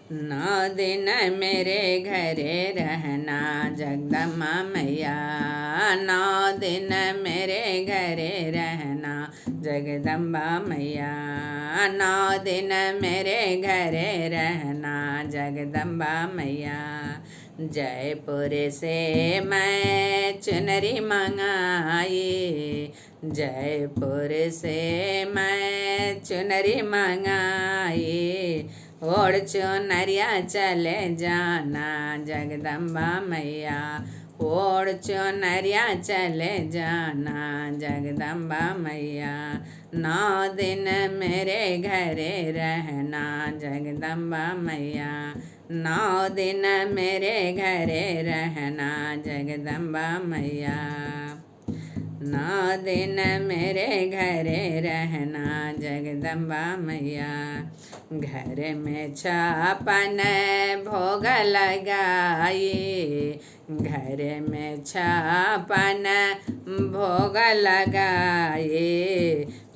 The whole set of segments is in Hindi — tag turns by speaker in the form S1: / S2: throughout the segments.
S1: नौ दिन मेरे घरे रहना जगदम्बा मैया, नौ दिन मेरे घरे रहना जगदम्बा मैया, नौ दिन मेरे घरे रहना जगदम्बा मैया। जयपुर से मैं चुनरी मंगाई, जयपुर से मैं चुनरी मंगाई, ओढ़ चुनरिया चले जाना जगदम्बा मैया, ओढ़ चुनरिया चले जाना जगदम्बा मैया। नौ दिन मेरे घरे रहना जगदम्बा मैया, नौ दिन मेरे घरे रहना जगदम्बा मैया, नौ दिन मेरे घरे रहना जगदम्बा मैया। घर में छापन भोग लगाई, घर में छापन भोग लगाए,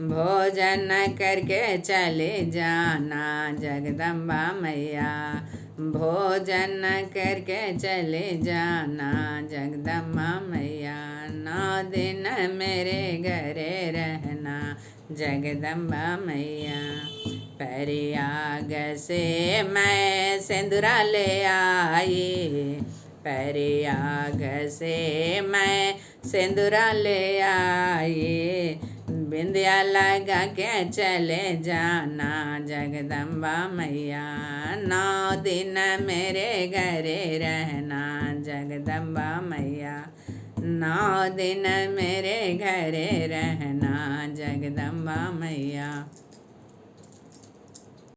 S1: भोजन करके चले जाना जगदम्बा मैया, भोजन करके चले जाना जगदम्बा मैया। नौ दिन मेरे घरे रहना जगदम्बा मैया। प्रयाग से मैं सिंदूरा ले आई, प्रयाग से मैं सिंदूरा ले आई, बिंदिया लगा के चले जाना जगदम्बा मैया। नौ दिन मेरे घरे रहना जगदम्बा मैया, नौ दिन मेरे घरे रहना जगदम्बा मैया।